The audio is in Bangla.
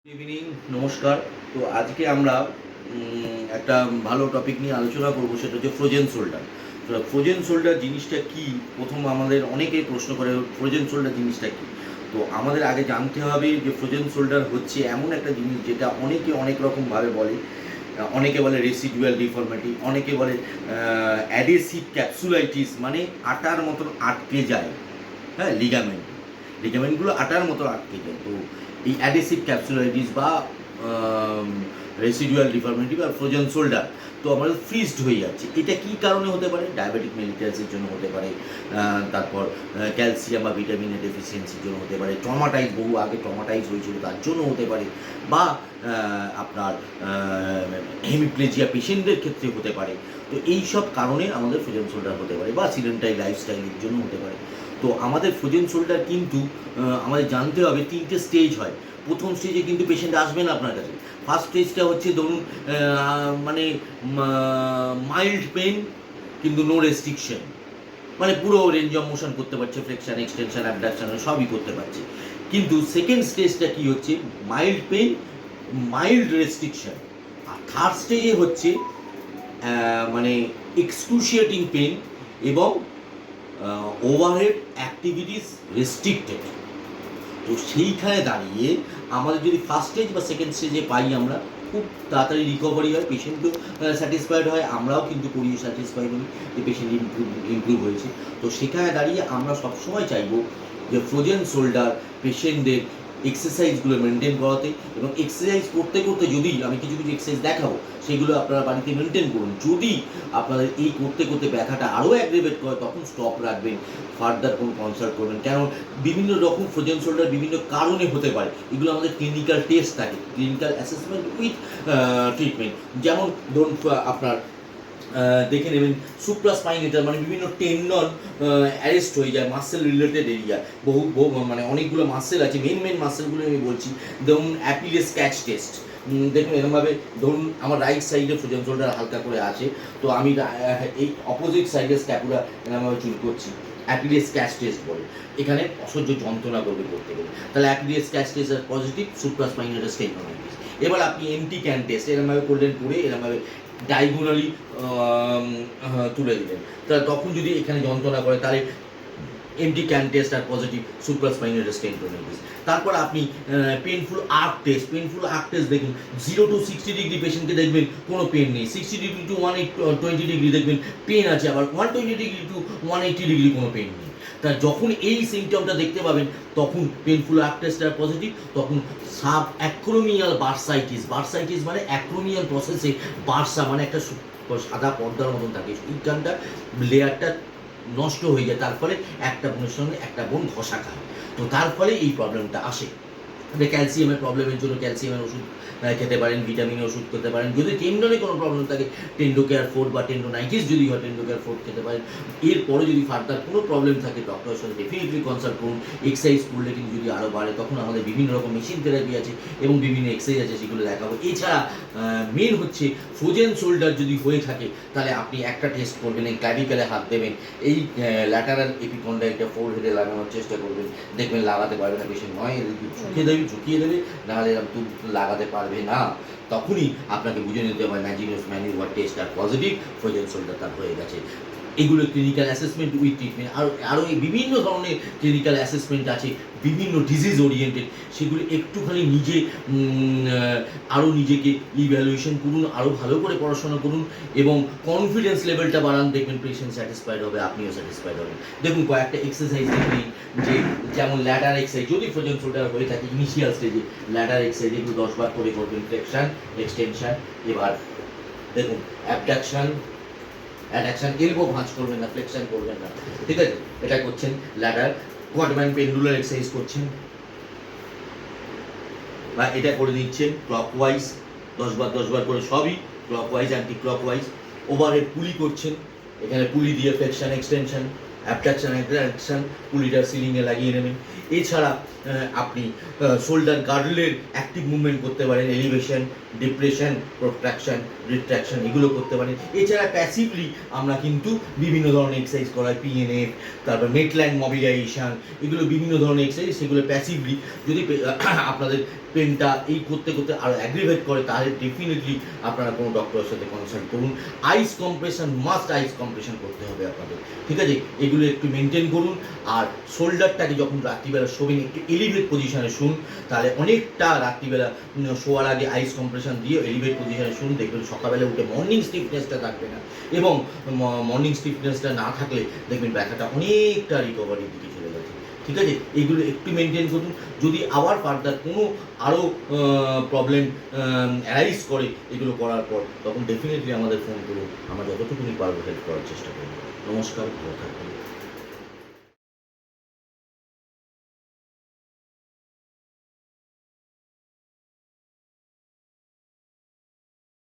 গুড ইভিনিং, নমস্কার। তো আজকে আমরা একটা ভালো টপিক নিয়ে আলোচনা করবো, সেটা হচ্ছে ফ্রোজেন শোল্ডার। তো ফ্রোজেন শোল্ডার জিনিসটা কি, প্রথম আমাদের অনেকেই প্রশ্ন করে ফ্রোজেন শোল্ডার জিনিসটা কি। তো আমাদের আগে জানতে হবে যে ফ্রোজেন শোল্ডার হচ্ছে এমন একটা জিনিস যেটা অনেকে অনেক রকমভাবে বলে। অনেকে বলে রেসিডুয়াল ডিফর্মিটি, অনেকে বলে অ্যাডেসিভ ক্যাপসুলাইটিস, মানে আটার মতন আটকে যায়। হ্যাঁ, লিগামেন্টগুলো আটার মতো আটকে যায়। তো এই অ্যাডেসিভ ক্যাপসুলাইটিস বা রেসিডুয়াল ডিফর্মিটি বা ফ্রোজেন শোল্ডার তো আমাদের ফ্রিজড হয়ে যাচ্ছে। এটা কী কারণে হতে পারে? ডায়াবেটিক মেলিটাসের জন্য হতে পারে, তারপর ক্যালসিয়াম বা ভিটামিনের ডেফিসিয়েন্সির জন্য হতে পারে, ট্রমাটাইজ, বহু আগে ট্রমাটাইজ হয়েছিল তার জন্য হতে পারে, বা আপনার হেমিপ্লেজিয়া পেশেন্টদের ক্ষেত্রে হতে পারে। তো এই সব কারণে আমাদের ফ্রোজেন শোল্ডার হতে পারে, বা সিডেন্টারি লাইফস্টাইলের জন্য হতে পারে। তো আমাদের ফ্রোজেন শোল্ডার কিন্তু আমাদের জানতে হবে তিনটে স্টেজ হয়। প্রথম স্টেজে কিন্তু পেশেন্ট আসবে না আপনার কাছে। ফার্স্ট স্টেজটা হচ্ছে ধরুন মানে মাইল্ড পেন কিন্তু নো রেস্ট্রিকশন, মানে পুরো রেঞ্জ অফ মোশন করতে পারছে, ফ্লেকশন, এক্সটেনশন, অ্যাবডাকশন সবই করতে পারছে। কিন্তু সেকেন্ড স্টেজটা কি হচ্ছে? Mild pain, mild restriction. আর থার্ড স্টেজে হচ্ছে মানে এক্সক্রুশিয়েটিং পেন এবং ওভারহেড অ্যাক্টিভিটিস রেস্ট্রিক্টেড। তো সেইখানে দাঁড়িয়ে আমাদের যদি ফার্স্ট স্টেজ বা সেকেন্ড স্টেজে পাই, আমরা খুব তাড়াতাড়ি রিকভারি হয়, পেশেন্টও স্যাটিসফাইড হয়, আমরাও কিন্তু করিয়ে স্যাটিসফাইড হই যে পেশেন্ট ইমপ্রুভ হয়েছে। তো সেখানে দাঁড়িয়ে আমরা সবসময় চাইবো যে ফ্রোজেন শোল্ডার পেশেন্টদের এক্সারসাইজগুলো মেনটেন করাতে, এবং এক্সারসাইজ করতে করতে যদি আমি কিছু কিছু এক্সারসাইজ দেখাবো, সেগুলো আপনারা বাড়িতে মেনটেন করুন। যদি আপনাদের এই করতে করতে ব্যথাটা আরও অ্যাগ্রেভেট করে, তখন স্টপ রাখবেন, ফার্দার কোনো কনসাল্ট করবেন। কেন, বিভিন্ন রকম ফ্রোজেন শোল্ডার বিভিন্ন কারণে হতে পারে। এগুলো আমাদের ক্লিনিক্যাল টেস্ট থাকে, ক্লিনিক্যাল অ্যাসেসমেন্ট উইথ ট্রিটমেন্ট। যেমন ধরুন আপনার দেখে নেবেন সুপ্রাস্পাইনেটাল, মানে বিভিন্ন টেন্ডন অ্যারেস্ট হয়ে যায়, মাসেল রিলেটেড এরিয়া, বহু মানে অনেকগুলো মাসেল আছে, মেন মাসেলগুলো আমি বলছি। ধরুন অ্যাপিলেস ক্যাচ টেস্ট, দেখুন এরকমভাবে ধরুন আমার রাইট সাইডে ফ্রোজেন শোল্ডার হালকা করে আছে, তো আমি এই অপোজিট সাইডে স্ক্যাপুলা এরকমভাবে চুল করছি, অ্যাপিলেস ক্যাচ টেস্ট বলে। এখানে অসহ্য যন্ত্রণা করবে করতে গেলে, তাহলে অ্যাপিলেস ক্যাচ টেস্ট আর পজিটিভ, সুপ্রাস্পাইনেটাল টেন্ডনাইটিস। এবার আপনি এমটি ক্যান টেস্ট এরকমভাবে করলেন, করে এরকমভাবে ডায়াগোনালি তুলে দিলেন, তাহলে তখন যদি এখানে যন্ত্রণা করে, তাহলে empty can test are positive, supraspinal tendinitis. তারপর আপনি পেনফুল আর্ক টেস্ট দেখুন, 0 to 60 ডিগ্রি পেশেন্টকে দেখবেন কোনো পেন নেই, 60 ডিগ্রি টু 120 ডিগ্রি দেখবেন পেন আছে, আবার 120 ডিগ্রি টু 180 ডিগ্রি কোনো পেন নেই। তা যখন এই সিমটমটা দেখতে পাবেন, তখন painful arc test are positive, তখন সাব অ্যাক্রোমিয়াল বার্সাইটিস মানে অ্যাক্রোমিয়াল প্রসেসে বার্সা মানে একটা সাদা পর্দার মতন থাকে, উইকানটা লেয়ারটা নষ্ট হয়ে যায়, তার ফলে একটা বোনের সঙ্গে একটা বোন ঘষা খায়। তো তার ফলে এই প্রবলেমটা আসে। ক্যালসিয়ামের প্রবলেমের জন্য ক্যালসিয়ামের ওষুধ খেতে পারেন, ভিটামিনের ওষুধ খেতে পারেন। যদি টেন্ডনে কোনো প্রবলেম থাকে, টেন্ডোকেয়ার 4 বা টেন্ডোনাইটিস যদি হয়, টেন্ডোকেয়ার 4 খেতে পারেন। এরপরে যদি ফার্দার কোনো প্রবলেম থাকে, ডক্টরের সাথে ডেফিনেটলি কনসাল্ট করুন। এক্সারসাইজ করলে কিন্তু যদি আরও বাড়ে, তখন আমাদের বিভিন্ন রকম মেশিন থেরাপি আছে এবং বিভিন্ন এক্সারসাইজ আছে, সেগুলো দেখাবো। এছাড়া মেন হচ্ছে ফ্রোজেন শোল্ডার যদি হয়ে থাকে, তাহলে আপনি একটা টেস্ট করবেন, এই ক্ল্যাভিকেলে হাত দেবেন, এই ল্যাটারাল এপিকন্ডাইলটা ফোরহেডে লাগানোর চেষ্টা করবেন, দেখবেন লাগাতে পারবে না পেশেন্ট, নয় ঝুঁকিয়ে দেবে, নাহলে এরকম লাগাতে পারবে না। তখনই আপনাকে বুঝে নিতে হবে ম্যাজিনোস ম্যানিউভার test are positive, frozen shoulder তার হয়ে গেছে। এগুলো ক্লিনিক্যাল অ্যাসেসমেন্ট উইথ ট্রিটমেন্ট। আরও বিভিন্ন ধরনের ক্লিনিক্যাল অ্যাসেসমেন্ট আছে, বিভিন্ন ডিজিজ ওরিয়েন্টেড, সেগুলো একটুখানি আরও নিজেকে ইভ্যালুয়েশন করুন, আরও ভালো করে পড়াশোনা করুন এবং কনফিডেন্স লেভেলটা বাড়ান, দেখবেন পেশেন্ট স্যাটিসফাইড হবে, আপনিও স্যাটিসফাইড হবেন। দেখুন কয়েকটা এক্সারসাইজ দেখবেন, যে যেমন ল্যাডার এক্সারসাইজ যদি ফ্রোজেন শোল্ডার হয়ে থাকে ইনিশিয়াল স্টেজে, ল্যাডার এক্সারসাইজ এগুলো 10 বার করে করবেন, ফ্লেকশন, এক্সটেনশন। এবার দেখুন অ্যাবডাকশন, এলবো ভাঁজ করবেন না, ফ্লেকশন করবেন না, ঠিক আছে? এটা করছেন ল্যাডার। কোয়াডম্যান পেন্ডুলার এক্সারসাইজ করছেন, বা এটা করে দিচ্ছেন ক্লকওয়াইজ 10 বার করে, সবই ক্লকওয়াইজ, অ্যান্টি ক্লকওয়াইজ। ওভারহেড পুলি করছেন, এখানে পুলি দিয়ে ফ্লেকশন, এক্সটেনশন, অ্যাবডাকশন অ্যাডাকশন পুলিটা সিলিংয়ে লাগিয়ে নেবেন। এছাড়া আপনি শোল্ডার গার্ডলের অ্যাক্টিভ মুভমেন্ট করতে পারেন, এলিভেশন, ডিপ্রেশন, প্রোট্রাকশন, রিট্রাকশন এগুলো করতে পারেন। এছাড়া প্যাসিভলি আমরা কিন্তু বিভিন্ন ধরনের এক্সারসাইজ করাই, পিএনএফ, তারপর মেটল্যান্ড মোবিলাইজেশন, এগুলো বিভিন্ন ধরনের এক্সারসাইজ, সেগুলো প্যাসিভলি যদি আপনাদের পেনটা এই করতে করতে আরও অ্যাগ্রিভেট করে তাহলে ডেফিনেটলি আপনারা কোনো ডক্টরের সাথে কনসাল্ট করুন। আইস কম্প্রেশন, মাস্ট আইস কম্প্রেশন করতে হবে আপনাদের, ঠিক আছে? এগুলো একটু মেনটেন করুন। আর শোল্ডারটাকে যখন রাত্রিবেলা শোবেন একটু এলিভেট পজিশনে শুন, তাহলে অনেকটা রাত্রিবেলা শোয়ার আগে আইস কম্প্রেশন দিয়ে এলিভেট পজিশনে শুন, দেখবেন সকালবেলা উঠে মর্নিং স্টিফনেসটা থাকবে না, এবং মর্নিং স্টিফনেসটা না থাকলে দেখবেন ব্যথাটা অনেকটা রিকভারির দিকে চলে গেছে, ঠিক আছে? এইগুলো একটু মেনটেন করুন। যদি আবার ফার্দার কোনো আরও প্রবলেম অ্যারাইজ করে এগুলো করার পর, তখন ডেফিনেটলি আমাদের ফোন করুন, আমরা যতটুকুনি পারবো হেল্প করার চেষ্টা করব। নমস্কার, ভালো থাকবেন।